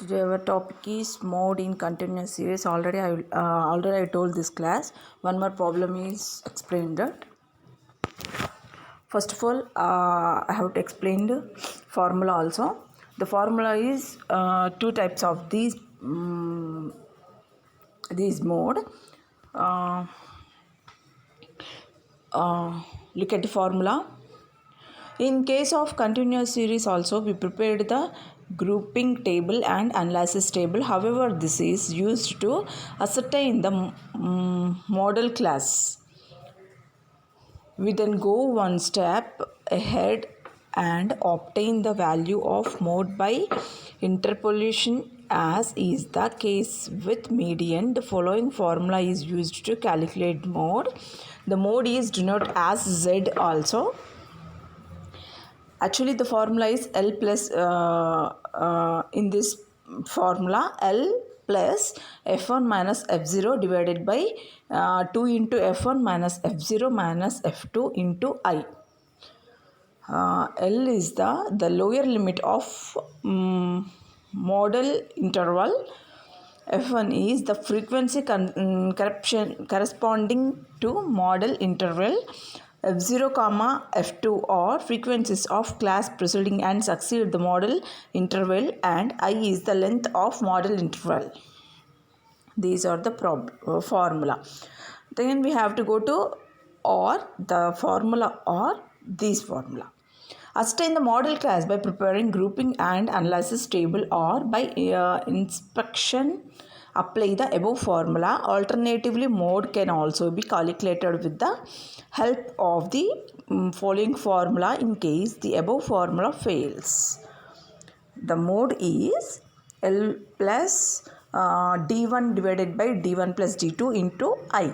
Today our topic is mode in continuous series. Already I told this class. One more problem is explained that. First of all, I have to explain the formula also. The formula is two types of these mode. Look at the formula. In case of continuous series also, we prepared the grouping table and analysis table. However, this is used to ascertain the model class. We then go one step ahead and obtain the value of mode by interpolation, as is the case with median. The following formula is used to calculate mode. The mode is denoted as Z also. Actually, the formula is L plus, in this formula, L plus F1 minus F0 divided by 2 into F1 minus F0 minus F2 into I. L is the lower limit of model interval. F1 is the frequency corresponding to model interval. F0, F2 are frequencies of class preceding and succeed the model interval, and I is the length of model interval. These are the formula. Then we have to go to or the formula or this formula. Ascertain the model class by preparing grouping and analysis table, or by inspection apply the above formula. Alternatively, mode can also be calculated with the help of the following formula in case the above formula fails. The mode is L plus D1 divided by D1 plus D2 into I.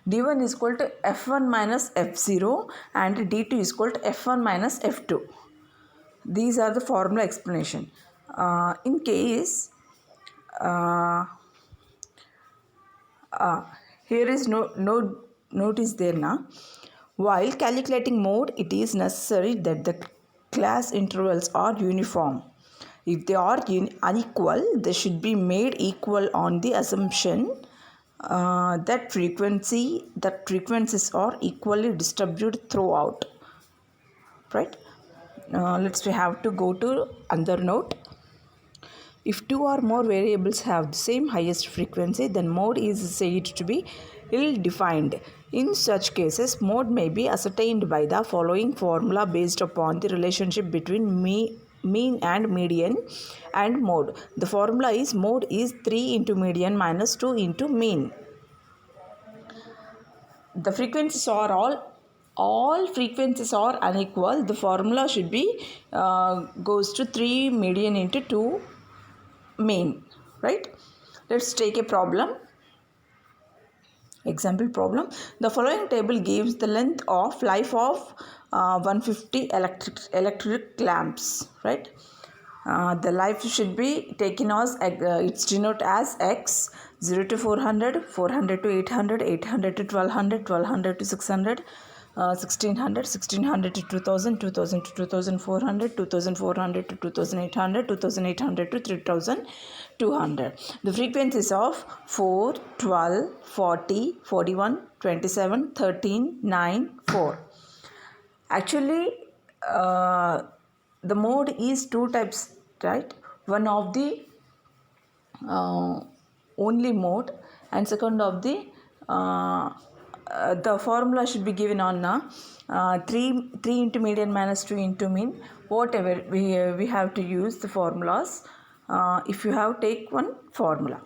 D1 is equal to F1 minus F0 and D2 is equal to F1 minus F2. These are the formula explanation. In case here is no notice there now. While calculating mode, it is necessary that the class intervals are uniform. If they are unequal, they should be made equal on the assumption that frequencies are equally distributed throughout. Right? We have to go to another note. If two or more variables have the same highest frequency, then mode is said to be ill-defined. In such cases, mode may be ascertained by the following formula based upon the relationship between mean and median and mode. The formula is mode is 3 into median minus 2 into mean. The frequencies are all frequencies are unequal. The formula should be goes to 3 median into 2 mean, right? Let's take a problem. Example problem. The following table gives the length of life of 150 electric lamps, right? The life should be taken as it's denoted as X. 0 to 400, 400 to 800, 800 to 1200, 1200 to 600, 1600, 1600 to 2000, 2000 to 2400, 2400 to 2800, 2800 to 3200. The frequencies of 4, 12, 40, 41, 27, 13, 9, 4. Actually, the mode is two types, right? One of the only mode, and second of the formula should be given on 3 into median minus 2 into mean. Whatever we have to use the formulas. If you have take one formula.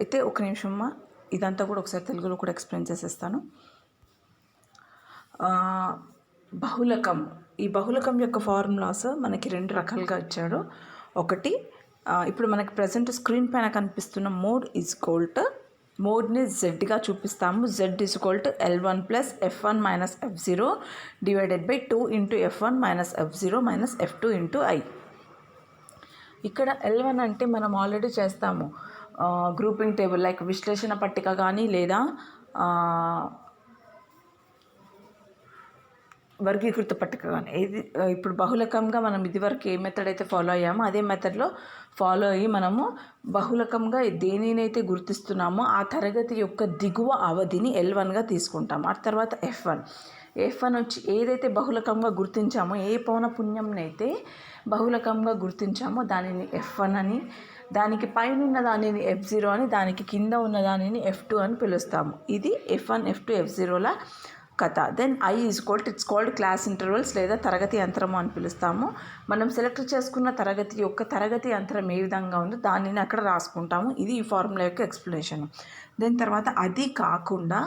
అయితే ఒక నిమిషమ్మా, ఇదంతా కూడా ఒకసారి తెలుగులో కూడా explain చేసేస్తాను. బహుళకం, ఈ బహుళకం యొక్క ఫార్ములాస్ మనకి రెండు రకాలుగా ఇచ్చాడు. ఒకటి ఇప్పుడు మనకి ప్రజెంట్ స్క్రీన్ పైన కనిపిస్తున్న మోడ్ ఈజ్ ఈక్వల్ టు, మోడ్ని జెడ్గా చూపిస్తాము. Z is equal to L1 plus F1 minus F0 divided by 2 into F1 minus F0 minus F2 into I. ఇక్కడ L1 అంటే మనం ఆల్రెడీ చేస్తాము, గ్రూపింగ్ టేబుల్ లైక్ విశ్లేషణ పట్టిక కానీ లేదా వర్గీకృత పట్టికగానే ఇది ఇప్పుడు బహుళకంగా మనం ఇదివరకు ఏ మెథడ్ అయితే ఫాలో అయ్యామో అదే మెథడ్లో ఫాలో అయ్యి మనము బహుళకంగా దేనినైతే గుర్తిస్తున్నామో ఆ తరగతి యొక్క దిగువ అవధిని L1గా తీసుకుంటాం. ఆ తర్వాత F1 వచ్చి ఏదైతే బహుళకంగా గుర్తించామో ఏ పౌనపున్యంనైతే బహుళకంగా గుర్తించామో దానిని F1 అని, దానికి పైన ఉన్న దానిని F0 అని, దానికి కింద ఉన్న దానిని F2 అని పిలుస్తాము. ఇది F1 F2 F0ల కథ. Then it's called class intervals లేదా తరగతి యంత్రము అని పిలుస్తాము. మనం సెలెక్ట్ చేసుకున్న తరగతి యంత్రం ఏ విధంగా ఉందో దానిని అక్కడ రాసుకుంటాము. ఇది ఈ ఫార్ములా యొక్క ఎక్స్ప్లెనేషన్. దెన్ తర్వాత అది కాకుండా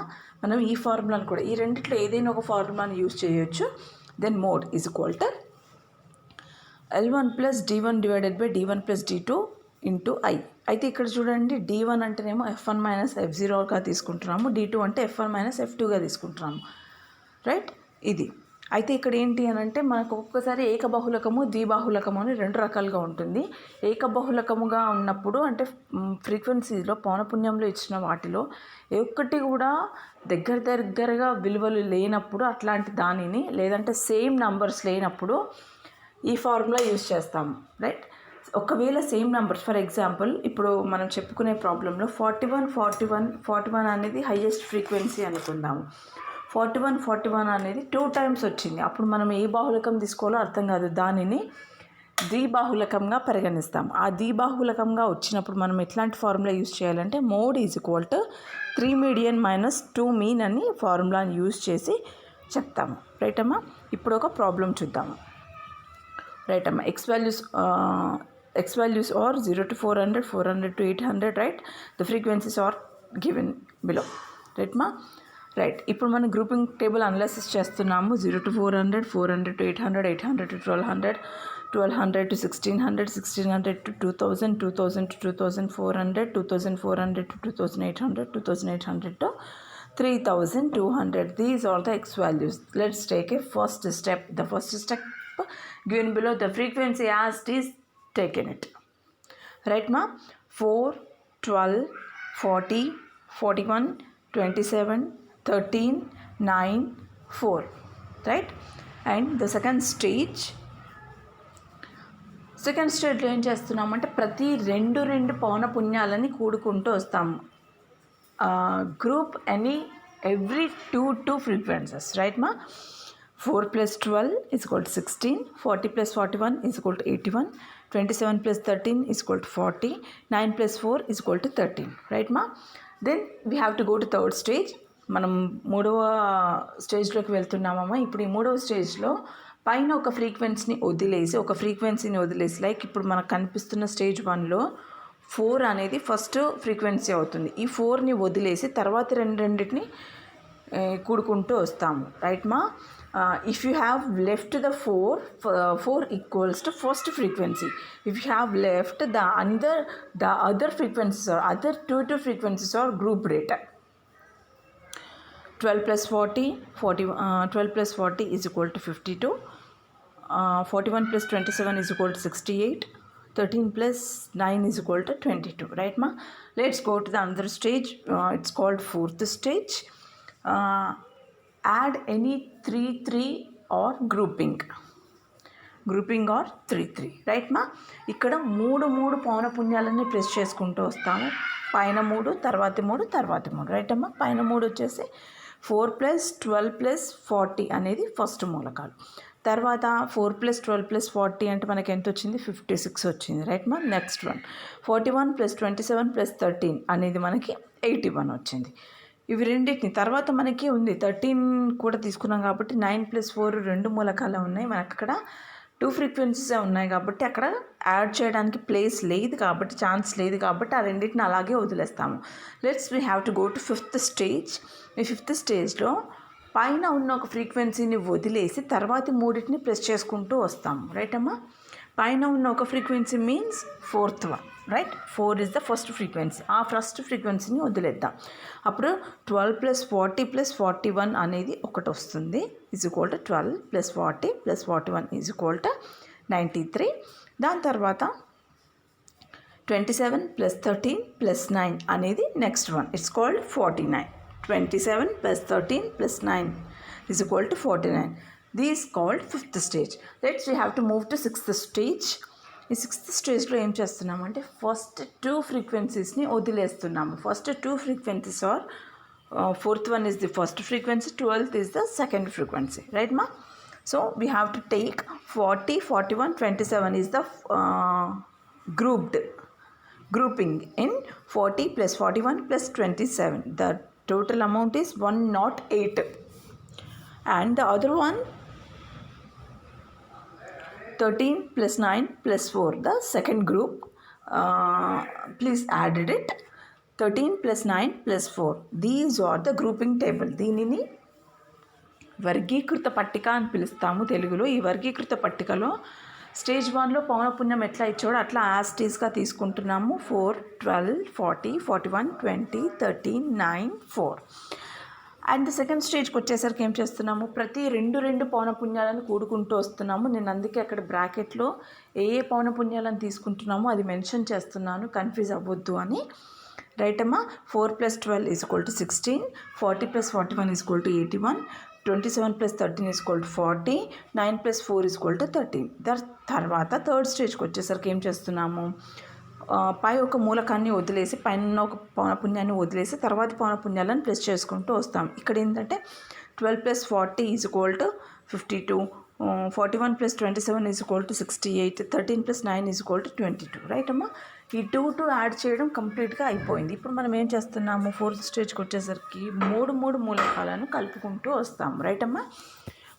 మనం ఈ ఫార్ములాను కూడా ఈ రెండిట్లో ఏదైనా ఒక ఫార్ములాని యూజ్ చేయొచ్చు. Then mode is equal to L1 + D1 / D1 + D2 into I. అయితే ఇక్కడ చూడండి, D1 అంటేనేమో F1 - F0గా తీసుకుంటున్నాము, D2 అంటే F1 - F2గా తీసుకుంటున్నాము, రైట్. ఇది అయితే ఇక్కడ ఏంటి అని అంటే మనకు ఒక్కొక్కసారి ఏకబహుళకము ద్విబాహుళకము అని రెండు రకాలుగా ఉంటుంది. ఏకబహుళకముగా ఉన్నప్పుడు అంటే ఫ్రీక్వెన్సీలో పౌనపున్యంలో ఇచ్చిన వాటిలో ఏ ఒక్కటి కూడా దగ్గరగా విలువలు లేనప్పుడు అట్లాంటి దానిని, లేదంటే సేమ్ నంబర్స్ లేనప్పుడు ఈ ఫార్ములా యూజ్ చేస్తాము, రైట్. ఒకవేళ సేమ్ నంబర్స్, ఫర్ ఎగ్జాంపుల్ ఇప్పుడు మనం చెప్పుకునే ప్రాబ్లంలో 41 అనేది హైయెస్ట్ ఫ్రీక్వెన్సీ అనుకుందాము. 41 అనేది 2 టైమ్స్ వచ్చింది. అప్పుడు మనం ఏ బాహుళకం తీసుకోవాలో అర్థం కాదు, దానిని ద్విబాహుళకంగా పరిగణిస్తాం. ఆ ద్విబాహుళకంగా వచ్చినప్పుడు మనం ఎట్లాంటి ఫార్ములా యూజ్ చేయాలంటే mode is equal to 3 median - 2 mean అని ఫార్ములాని యూజ్ చేసి చెప్తాము, రైట్ అమ్మా. ఇప్పుడు ఒక ప్రాబ్లం చూద్దాము, రైట్ అమ్మా. X values are 0 to 400, 400 to 800, right? The frequencies are given below, right ma? Right. ఇప్పుడు మనం గ్రూపింగ్ టేబుల్ అనాలిసిస్ చేస్తున్నాము. 0 to 400, 400 to 800, 800 to 1200, 1200 to 1600, 1600 to 2000, 2000 to 2400, 2400 to 2800, 2800 to 3200. These are the X values. Let's take a first step. The first step given below, the frequency asked is taken it, right ma? 4, 12, 40, 41, 27, 13, 9, 4, right? And the second స్టేజ్లో ఏం చేస్తున్నామంటే ప్రతి రెండు పౌనపున్యాలని కూడుకుంటూ వస్తాము. Group every two frequencies, right ma? 4 + 12 is equal to 16, 40 + 41 is equal to 81, 27 + 13 is equal to 40, 9 + 4 is equal to 13, right ma? Then we have to go to third stage. మనం మూడవ స్టేజ్లోకి వెళ్తున్నామమ్మా. ఇప్పుడు ఈ మూడవ స్టేజ్లో పైన ఒక ఫ్రీక్వెన్సీని వదిలేసి లైక్ ఇప్పుడు మనకు కనిపిస్తున్న స్టేజ్ 1లో 4 అనేది ఫస్ట్ ఫ్రీక్వెన్సీ అవుతుంది. ఈ 4ని వదిలేసి తర్వాత రెండింటిని కూడుకుంటూ వస్తాము, రైట్ మా? If you have left the 4 equals to first frequency. If you have left the other frequencies or other two frequencies are grouped rate. 12 + 40 is equal to 52. 41 + 27 is equal to 68. 13 + 9 is equal to 22, right ma? Let's go to the another stage. It's called fourth stage. Add any 3 or grouping or 3, right ma? ఇక్కడ మూడు పౌనపున్యాలని press చేసుకుంటూ వస్తాము. పైన 3, తర్వాత 3, right అమ్మా. పైన 3 వచ్చేసి 4 + 12 + 40 అనేది ఫస్ట్ మూలకాలు. తర్వాత 4 + 12 + 40 అంటే మనకి ఎంత వచ్చింది? 56 వచ్చింది, రైట్ మా? నెక్స్ట్ 41 + 27 + 13 అనేది మనకి 81 వచ్చింది. ఇవి రెండింటిని తర్వాత మనకి ఉంది 13 కూడా తీసుకున్నాం కాబట్టి 9 + 4 2 మూలకాలు ఉన్నాయి. మనకు అక్కడ 2 ఫ్రీక్వెన్సీసే ఉన్నాయి కాబట్టి అక్కడ యాడ్ చేయడానికి ఛాన్స్ లేదు కాబట్టి ఆ రెండింటిని అలాగే వదిలేస్తాము. We have to go to fifth stage. ఈ ఫిఫ్త్ స్టేజ్లో పైన ఉన్న ఒక ఫ్రీక్వెన్సీని వదిలేసి తర్వాతి మూడింటిని ప్రెస్ చేసుకుంటూ వస్తాము, రైట్ అమ్మా. పైన ఉన్న ఒక frequency means fourth one, right. 4 is the first frequency. ఆ ఫస్ట్ ఫ్రీక్వెన్సీని వదిలేద్దాం. అప్పుడు 12 + 40 + 41 అనేది ఒకటి వస్తుంది, is equal to 12 + 40 + 41 is equal to 93. దాని తర్వాత 27 + 13 + 9 అనేది next one, it's called 49. 27 + 13 + 9 is equal to 49. This called fifth stage. Let's we have to move to sixth stage. ఈ సిక్స్త్ స్టేజ్లో ఏం చేస్తున్నామంటే ఫస్ట్ 2 ఫ్రీక్వెన్సీస్ని వదిలేస్తున్నాము. First 2 frequencies are fourth one is the first frequency, 12th is the second frequency, right ma? So we have to take 40, 41, 27 is the grouping in 40 plus 41 plus 27. The total amount is 108. And the other one 13 plus 9 plus 4, the second group. Please added it. 13 plus 9 plus 4. These are the grouping table. దీనిని వర్గీకృత పట్టిక అని పిలుస్తాము తెలుగులో. ఈ వర్గీకృత పట్టికలో stage 1లో పౌనపున్యం ఎట్లా ఇచ్చాడో అట్లా యాస్టీస్గా తీసుకుంటున్నాము. 4, 12, 40, 41, 20, 13, 9, 4. అండ్ సెకండ్ స్టేజ్కి వచ్చేసరికి ఏం చేస్తున్నాము, ప్రతి రెండు పౌనపున్యాలను కూడుకుంటూ వస్తున్నాము. నేను అందుకే అక్కడ బ్రాకెట్లో ఏ పౌనపున్యాలను తీసుకుంటున్నామో అది మెన్షన్ చేస్తున్నాను, కన్ఫ్యూజ్ అవ్వద్దు అని. రైట్ అమ్మా. 4 plus 12 is equal to 16, 40 plus 41 is equal to 81, 27 plus 13 is equal to 40, 9 plus 4 is equal to 13. తర్వాత థర్డ్ స్టేజ్కి వచ్చేసరికి ఏం చేస్తున్నాము, పై ఒక మూలకాన్ని వదిలేసి పైన ఒక పౌనపున్యాన్ని వదిలేసి తర్వాత పౌనపున్యాలను ప్లస్ చేసుకుంటూ వస్తాం. ఇక్కడ ఏంటంటే 12 plus 40 is equal to 52, 41 plus 27 is equal to 68, 13 plus 9 is equal to 22. Right అమ్మా. ఈ 2 యాడ్ చేయడం కంప్లీట్గా అయిపోయింది. ఇప్పుడు మనం ఏం చేస్తున్నాము, ఫోర్త్ స్టేజ్కి వచ్చేసరికి మూడు మూలకాలను కలుపుకుంటూ వస్తాము. రైట్ అమ్మా.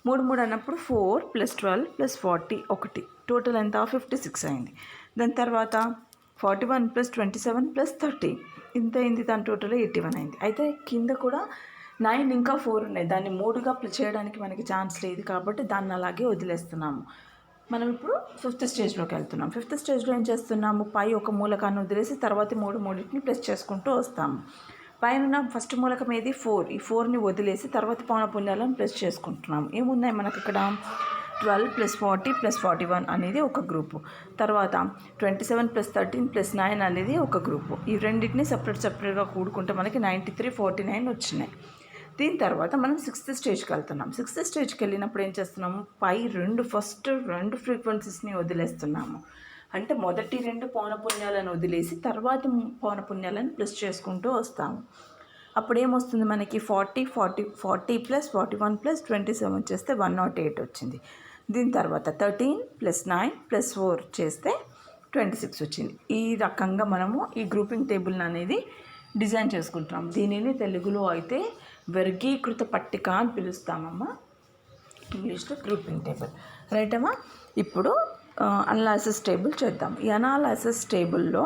3 అన్నప్పుడు 4 plus 12 plus 40 ఒకటి, టోటల్ ఎంత 56 అయింది. దాని తర్వాత 41 plus 27 plus 13 ఇంత అయింది, దాని టోటల్ 81 అయింది. అయితే కింద కూడా 9 ఇంకా 4 ఉన్నాయి, దాన్ని 3గా చేయడానికి మనకి ఛాన్స్ లేదు కాబట్టి దాన్ని అలాగే వదిలేస్తున్నాము. మనం ఇప్పుడు ఫిఫ్త్ స్టేజ్లోకి వెళ్తున్నాం. ఫిఫ్త్ స్టేజ్లో ఏం చేస్తున్నాము, పై ఒక మూలకాన్ని వదిలేసి తర్వాత మూడింటిని ప్లస్ చేసుకుంటూ వస్తాము. పైన ఫస్ట్ మూలకం ఏది 4, ఈ 4ని వదిలేసి తర్వాత పౌనపున్యాలను ప్లస్ చేసుకుంటున్నాము. ఏమున్నాయి మనకి ఇక్కడ 12 plus 40 plus 41 అనేది ఒక గ్రూపు, తర్వాత 27 plus 13 plus 9 అనేది ఒక గ్రూపు. ఈ రెండింటిని సపరేట్గా కూడుకుంటే మనకి 93, 49 వచ్చినాయి. దీని తర్వాత మనం సిక్స్త్ స్టేజ్కి వెళ్తున్నాం. సిక్స్త్ స్టేజ్కి వెళ్ళినప్పుడు ఏం చేస్తున్నాము, పై ఫస్ట్ రెండు ఫ్రీక్వెన్సీస్ని వదిలేస్తున్నాము. అంటే మొదటి 2 పౌనపున్యాలను వదిలేసి తర్వాత పౌనపున్యాలను ప్లస్ చేసుకుంటూ వస్తాము. అప్పుడు ఏమొస్తుంది మనకి 40 plus 41 plus 27 చేస్తే 108 వచ్చింది. దీని తర్వాత 13 plus 9 plus 4 చేస్తే 26 వచ్చింది. ఈ రకంగా మనము ఈ గ్రూపింగ్ టేబుల్ అనేది డిజైన్ చేసుకుంటున్నాం. దీనిని తెలుగులో అయితే వర్గీకృత పట్టిక అని పిలుస్తామమ్మా, ఇంగ్లీష్లో గ్రూపింగ్ టేబుల్. రైట్ అమ్మా. ఇప్పుడు అనాలిసిస్ టేబుల్ చేద్దాం. ఈ అనాలిసిస్ టేబుల్లో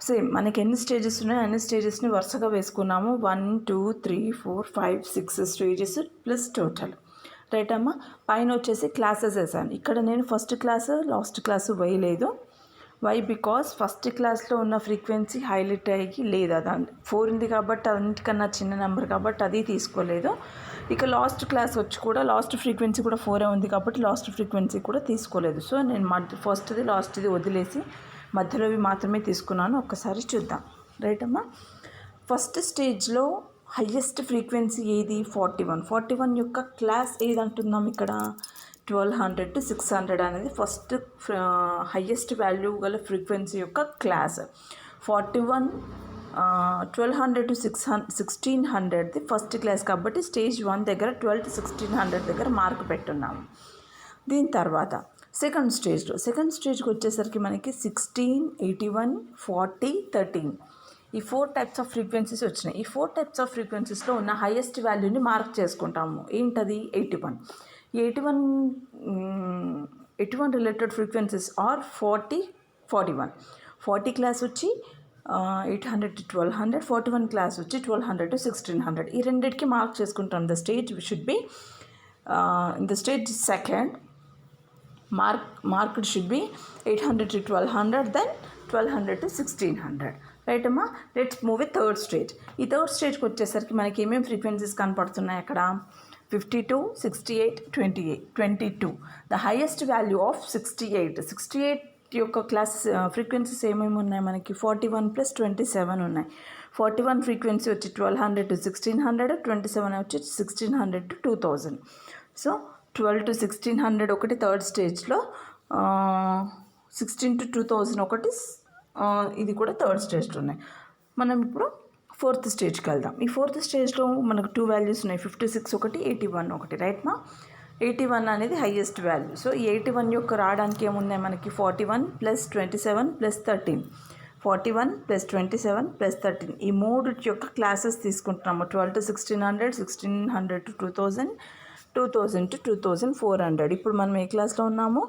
సేమ్ మనకి ఎన్ని స్టేజెస్ ఉన్నాయో అన్ని స్టేజెస్ని వరుసగా వేసుకున్నాము. 1, 2, 3, 4, 5, 6 స్టేజెస్ ప్లస్ టోటల్. రైట్ అమ్మా. పైన వచ్చేసి క్లాసెస్ వేసాను. ఇక్కడ నేను ఫస్ట్ క్లాసు లాస్ట్ క్లాసు వేయలేదు. వై? బికాస్ ఫస్ట్ క్లాస్లో ఉన్న ఫ్రీక్వెన్సీ హైలైట్ అయ్యి లేదు, అది 4 ఉంది కాబట్టి అన్నిటికన్నా చిన్న నెంబర్ కాబట్టి అది తీసుకోలేదు. ఇక లాస్ట్ క్లాస్ వచ్చి కూడా లాస్ట్ ఫ్రీక్వెన్సీ కూడా 4 ఉంది కాబట్టి లాస్ట్ ఫ్రీక్వెన్సీ కూడా తీసుకోలేదు. సో నేను ఫస్ట్ది లాస్ట్ది వదిలేసి మధ్యలోవి మాత్రమే తీసుకున్నాను. ఒక్కసారి చూద్దాం. రైట్ అమ్మా. ఫస్ట్ స్టేజ్లో హయ్యెస్ట్ ఫ్రీక్వెన్సీ ఏది 41 యొక్క క్లాస్ ఏది అంటున్నాం ఇక్కడ 1200 to 600 అనేది ఫస్ట్ హయ్యెస్ట్ వాల్యూ గల ఫ్రీక్వెన్సీ యొక్క క్లాస్. 41 1200 to 1600ది ఫస్ట్ క్లాస్ కాబట్టి స్టేజ్ 1 దగ్గర 12 to 1600 దగ్గర మార్క్ పెట్టున్నాము. దీని తర్వాత సెకండ్ స్టేజ్కి వచ్చేసరికి మనకి 16, 81, 40, 13 ఈ 4 టైప్స్ ఆఫ్ ఫ్రీక్వెన్సీస్ వచ్చినాయి. ఈ 4 టైప్స్ ఆఫ్ ఫ్రీక్వెన్సీస్లో ఉన్న హైయెస్ట్ వాల్యూని మార్క్ చేసుకుంటాము. ఏంటది 81. ఈ 81 రిలేటెడ్ ఫ్రీక్వెన్సీస్ ఆర్ 40, 41. 40 క్లాస్ వచ్చి 800 to 1200, 41 క్లాస్ వచ్చి 1200 to 1600. ఈ రెండింటికి మార్క్ చేసుకుంటాం. The stage should be in the stage second marked should be 800 to 1200, then 1200 to 1600. Right అమ్మా. Let's move with third stage. ఈ థర్డ్ స్టేజ్కి వచ్చేసరికి మనకి ఏమేమి ఫ్రీక్వెన్సీస్ కనపడుతున్నాయి అక్కడ 52, 68, 22. ద హైయెస్ట్ వాల్యూ ఆఫ్ 68 యొక్క క్లాస్ ఫ్రీక్వెన్సీస్ ఏమేమి ఉన్నాయి మనకి 41 plus 27 ఉన్నాయి. 41 ఫ్రీక్వెన్సీ వచ్చి 1200 to 1600, 27 వచ్చి 1600 to 2000. సో 12 to 1600 ఒకటి థర్డ్ స్టేజ్లో, 16 to 2000 ఒకటి ఇది కూడా థర్డ్ స్టేజ్లో ఉన్నాయి. మనం ఇప్పుడు ఫోర్త్ స్టేజ్కి వెళ్దాం. ఈ ఫోర్త్ స్టేజ్లో మనకు 2 వాల్యూస్ ఉన్నాయి, 56 ఒకటి 81 ఒకటి. రైట్ మా 81 అనేది హైయెస్ట్ వాల్యూ. సో ఈ 81 యొక్క రావడానికి ఏమున్నాయి మనకి 41 + 27 + 13, 41 + 27 + 13 ఈ మూడు యొక్క క్లాసెస్ తీసుకుంటున్నాము. 12 to 1600, 1600 to 2000, 2000 to 2400. ఇప్పుడు మనం ఏ క్లాస్లో ఉన్నాము?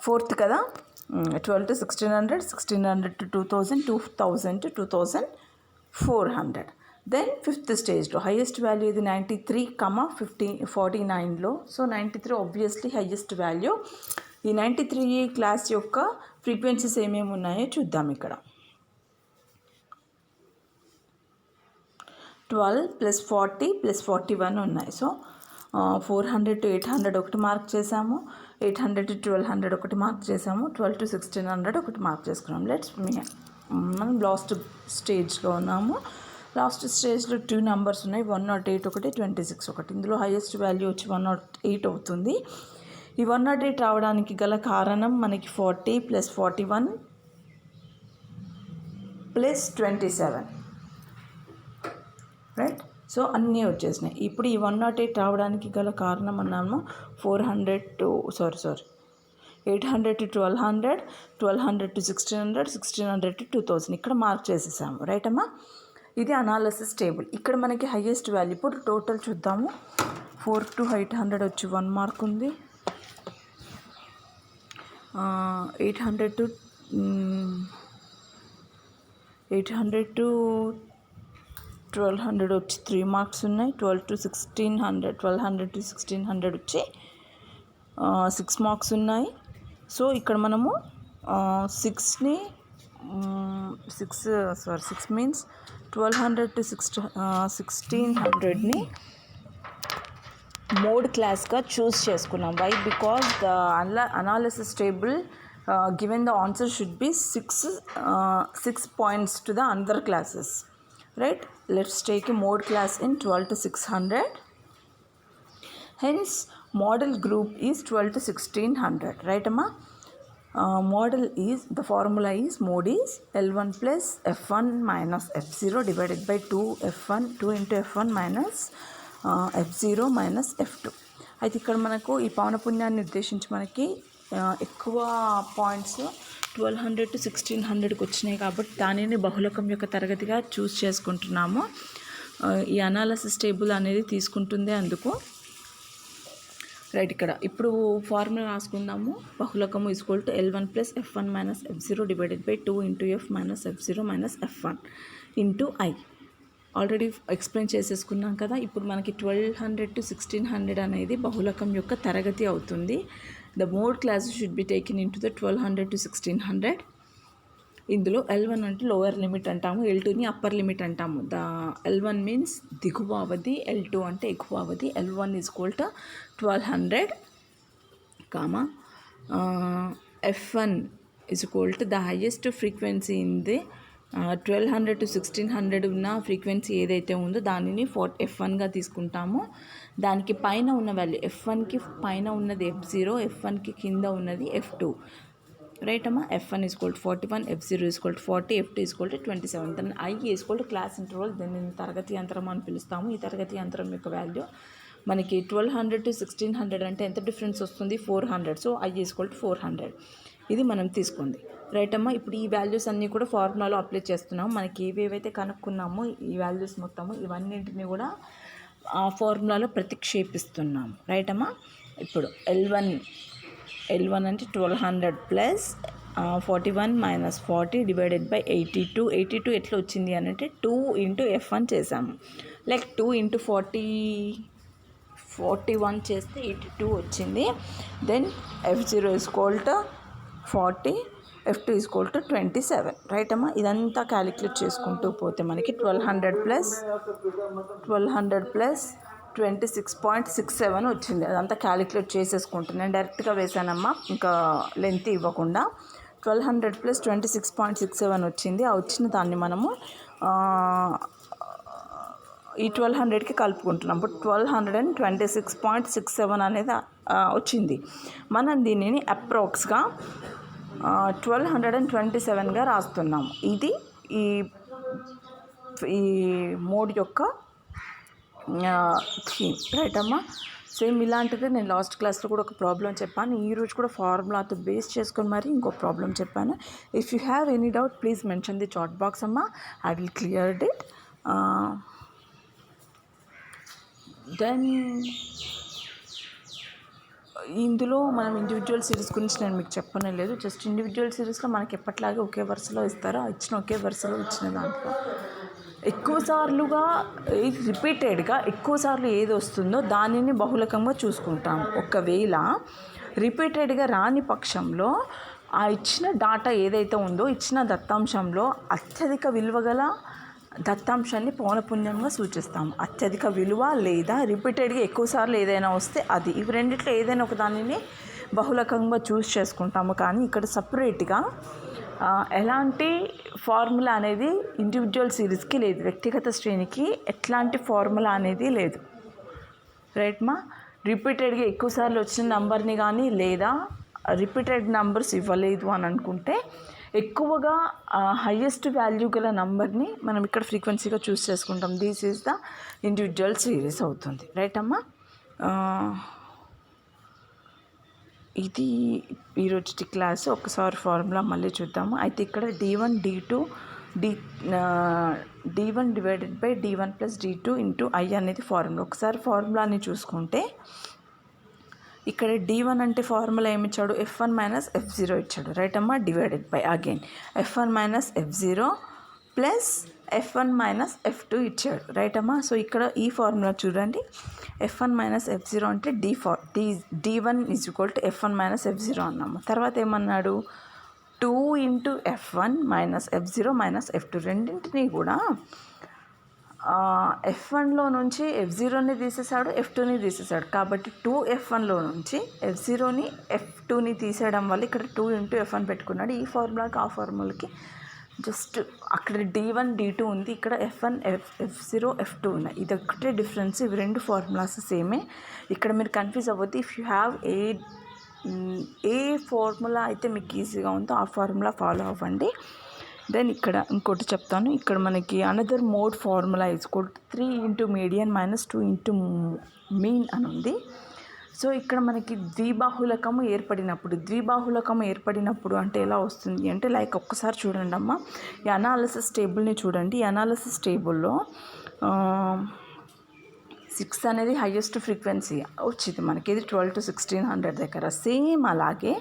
ఫోర్త్ కదా. 12 to 1600, 1600 to 2000, 2000 to 2400. Then fifth స్టేజ్లో హైయెస్ట్ వాల్యూ ఇది 93, 49లో. So 93 obviously highest value. ఈ 93 క్లాస్ యొక్క ఫ్రీక్వెన్సీస్ ఏమేమి ఉన్నాయో చూద్దాం. ఇక్కడ 12 + 40 + 41 ఉన్నాయి. సో 400 to 800 ఒకటి మార్క్ చేసాము, 800 to 1200 ఒకటి మార్క్ చేసాము, 12 to 1600 ఒకటి మార్క్ చేసుకున్నాము. మనం లాస్ట్ స్టేజ్లో ఉన్నాము. లాస్ట్ స్టేజ్లో 2 నెంబర్స్ ఉన్నాయి, 108 ఒకటి, 26 ఒకటి. ఇందులో హైయెస్ట్ వాల్యూ వచ్చి 108 అవుతుంది. ఈ 108 రావడానికి గల కారణం మనకి 40 + 41 + 27. రైట్. సో అన్నీ వచ్చేసినాయి. ఇప్పుడు ఈ 108 రావడానికి గల కారణం అన్నాము 800 to 1200, 1200 to 1600, 1600 to 2000 ఇక్కడ మార్క్ చేసేసాము. రైట్ అమ్మా. ఇది అనాలిసిస్ టేబుల్. ఇక్కడ మనకి హైయెస్ట్ వాల్యూ. ఇప్పుడు టోటల్ చూద్దాము. 4 to 800 వచ్చి 1 మార్క్ ఉంది, 800 to 1200 వచ్చి 3 మార్క్స్ ఉన్నాయి, 1200 to 1600 వచ్చి 6 మార్క్స్ ఉన్నాయి. సో ఇక్కడ మనము 6 మీన్స్ 1200 to 1600ని మోడ్ క్లాస్గా చూస్ చేసుకున్నాం. Why? Because the analysis table given the answer should be 6 points to the other classes. Right? Let's take a mode class in 12 to 600. Hence model group is 12 to 1600. Right amma? Model is, the formula is, mode is L1 plus F1 minus F0 divided by 2 into F1 minus F0 minus F2. అయితే ఇక్కడ మనకు ఈ పౌనపున్యాన్ని ఉద్దేశించి మనకి ఎక్కువ points 1200 to 1600కి వచ్చినాయి కాబట్టి దానిని బహుళకం యొక్క తరగతిగా చూస్ చేసుకుంటున్నాము. ఈ అనాలిసిస్ టేబుల్ అనేది తీసుకుంటుంది అందుకు. రైట్. ఇక్కడ ఇప్పుడు formula రాసుకుందాము. బహుళకము = L1 plus F1 minus F0 divided by 2 into F minus F0 minus F1 into I. Already explain చేసేసుకున్నాం కదా. ఇప్పుడు మనకి 1200 to 1600 అనేది బహుళకం యొక్క తరగతి అవుతుంది. The mode class should be taken in to the 1200 to 1600. ఇందులో L1 అంటే లోవర్ లిమిట్ అంటాము, L2ని అప్పర్ లిమిట్ అంటాము. ద L1 మీన్స్ దిగువ అవధి, L2 అంటే ఎగువ అవధి. L1 = 1200, F1 = the highest frequency in the 1200 to 1600 ఉన్న ఫ్రీక్వెన్సీ ఏదైతే ఉందో దానిని F1గా తీసుకుంటాము. దానికి పైన ఉన్న వాల్యూ, F1కి పైన ఉన్నది F0, F1కి కింద ఉన్నది F2. రైట్ అమ్మా. F1 = 41, F0 = 40, F2 = 27. దాన్ని I = క్లాస్ ఇంటర్వల్, దీన్ని తరగతి యంత్రం అని పిలుస్తాము. ఈ తరగతి యంత్రం యొక్క వాల్యూ మనకి 1200 to 1600 అంటే ఎంత డిఫరెన్స్ వస్తుంది? 400. So I = 400. ఇది మనం తీసుకుంది. రైట్ అమ్మా. ఇప్పుడు ఈ వాల్యూస్ అన్నీ కూడా ఫార్ములాలో అప్లై చేస్తున్నాము. మనకి ఏవేవైతే కనుక్కున్నామో ఈ వాల్యూస్ మొత్తము ఇవన్నింటినీ కూడా ఆ ఫార్ములాలో ప్రతిక్షేపిస్తున్నాము. రైట్ అమ్మా. ఇప్పుడు L1 అంటే 1200 ప్లస్ 41 minus 40 divided by 82. 82 ఎట్లా వచ్చింది అని అంటే 2 into F1 చేసాము. లైక్ 2 into 41 చేస్తే 82 వచ్చింది. Then F0 = 40, F2 = 27. రైట్ అమ్మా. ఇదంతా క్యాలిక్యులేట్ చేసుకుంటూ పోతే మనకి 1200 ప్లస్ 26.67 వచ్చింది. అదంతా క్యాలిక్యులేట్ చేసేసుకుంటున్నాను, డైరెక్ట్గా వేసానమ్మా, ఇంకా లెంత్ ఇవ్వకుండా. 1200 ప్లస్ 26.67 వచ్చింది. ఆ వచ్చిన దాన్ని మనము ఈ 1200కి కలుపుకుంటున్నాం. ఇప్పుడు 1226.67 అనేది వచ్చింది. మనం దీనిని అప్రాక్స్గా 1227గా రాస్తున్నాము. ఇది ఈ మోడ్ యొక్క థీమ్, రైట్ అమ్మా. సేమ్ ఇలాంటిదే నేను లాస్ట్ క్లాస్లో కూడా ఒక ప్రాబ్లం చెప్పాను. ఈరోజు కూడా ఫార్ములాతో బేస్ చేసుకొని మరి ఇంకో ప్రాబ్లం చెప్పాను. If you have any doubt please mention the chat box అమ్మా, I will clear it. Then ఇందులో మనం ఇండివిజువల్ సిరీస్ గురించి నేను మీకు చెప్పనే లేదు. జస్ట్ ఇండివిజువల్ సిరీస్లో మనకి ఎప్పట్లాగే ఒకే వరుసలో ఇస్తారో ఇచ్చిన ఒకే వరుసలో ఇచ్చిన దాంట్లో రిపీటెడ్గా ఎక్కువసార్లు ఏది వస్తుందో దానిని బహుళకంగా చూసుకుంటాము. ఒకవేళ రిపీటెడ్గా రాని పక్షంలో ఆ ఇచ్చిన డాటా ఏదైతే ఉందో ఇచ్చిన దత్తాంశంలో అత్యధిక విలువ గల దత్తాంశాన్ని పౌనపున్యంగా సూచిస్తాము. అత్యధిక విలువ లేదా రిపీటెడ్గా ఎక్కువసార్లు ఏదైనా వస్తే అది, ఇవి రెండిట్లో ఏదైనా ఒక దానిని బహుళకంగా చూస్ చేసుకుంటాము. కానీ ఇక్కడ సపరేట్గా ఎలాంటి ఫార్ములా అనేది ఇండివిజువల్ సిరీస్కి లేదు, వ్యక్తిగత శ్రేణికి ఎట్లాంటి ఫార్ములా అనేది లేదు, రైట్ మా. రిపీటెడ్గా ఎక్కువసార్లు వచ్చిన నెంబర్ని కానీ లేదా రిపీటెడ్ నెంబర్స్ ఇవ్వలేదు అని అనుకుంటే ఎక్కువగా హయ్యెస్ట్ వాల్యూ గల నెంబర్ని మనం ఇక్కడ ఫ్రీక్వెన్సీగా చూస్ చేసుకుంటాం. This is the individual series అవుతుంది, రైట్ అమ్మా. ఇది ఈరోజు క్లాస్. ఒకసారి ఫార్ములా మళ్ళీ చూద్దాము. అయితే ఇక్కడ D1 divided by D1 plus D2 into I అనేది ఫార్ములా. ఒకసారి ఫార్ములాని చూసుకుంటే ఇక్కడ D1 అంటే ఫార్ములా ఏమి ఇచ్చాడు, F1 మైనస్ F0 ఇచ్చాడు, రైట్ అమ్మా. Divided by again F1 minus F0 plus F1 minus F2 ఇచ్చాడు, రైట్ అమ్మా. సో ఇక్కడ ఈ ఫార్ములా చూడండి, F1 మైనస్ F0 అంటే D1 is equal to F1 minus F0 అన్నాము. తర్వాత ఏమన్నాడు, 2 into F1 minus F0 minus F2 రెండింటినీ కూడా F1లో నుంచి F0ని తీసేశాడు, F2ని తీసేశాడు. కాబట్టి 2F1లో నుంచి F0ని F2ని తీసేయడం వల్ల ఇక్కడ 2 ఇంటూ F1 పెట్టుకున్నాడు. ఈ ఫార్ములాకి ఆ ఫార్ములాకి జస్ట్ అక్కడ D1 D2 ఉంది, ఇక్కడ F1 F0 F2 ఉన్నాయి. ఇది ఒకటే డిఫరెన్స్. ఇవి రెండు ఫార్ములాస్ సేమే. ఇక్కడ మీరు కన్ఫ్యూజ్ అవ్వద్దు. If you have a formula అయితే మీకు ఈజీగా ఉందో ఆ ఫార్ములా ఫాలో అవ్వండి. దెన్ ఇక్కడ ఇంకోటి చెప్తాను. ఇక్కడ మనకి another mode formula is equal to 3 into median minus 2 into mean అని ఉంది. సో ఇక్కడ మనకి ద్విబాహుళకము ఏర్పడినప్పుడు అంటే ఎలా వస్తుంది అంటే లైక్ ఒక్కసారి చూడండి అమ్మ, ఈ అనాలిసిస్ టేబుల్ని చూడండి. ఈ అనాలిసిస్ టేబుల్లో 6 అనేది హైయెస్ట్ ఫ్రీక్వెన్సీ వచ్చింది మనకి, ఇది 12 to 1600 దగ్గర. సేమ్ అలాగే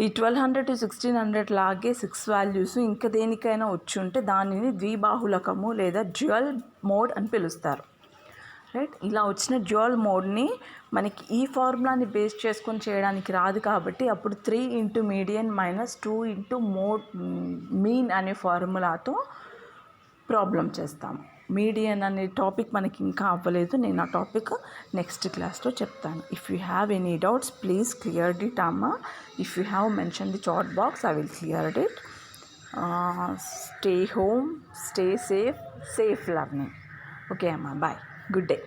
ఈ 1200 to 1600 లాగే 6 వాల్యూస్ ఇంకా దేనికైనా వచ్చి ఉంటే దానిని ద్విబాహుళకము లేదా డ్యూయల్ మోడ్ అని పిలుస్తారు, రైట్. ఇలా వచ్చిన డ్యూయల్ మోడ్ని మనకి ఈ ఫార్ములాని బేస్ చేసుకొని చేయడానికి రాదు. కాబట్టి అప్పుడు 3 into median minus 2 into mean అనే ఫార్ములాతో ప్రాబ్లం చేస్తాము. మీడియన్ అనే టాపిక్ మనకి ఇంకా అవ్వలేదు. నేను ఆ టాపిక్ నెక్స్ట్ క్లాస్లో చెప్తాను. If you have any doubts please clear it అమ్మా. If you have mention the chat box I will clear it. Stay home, stay safe learning. Okay అమ్మా, బాయ్, గుడ్ డే.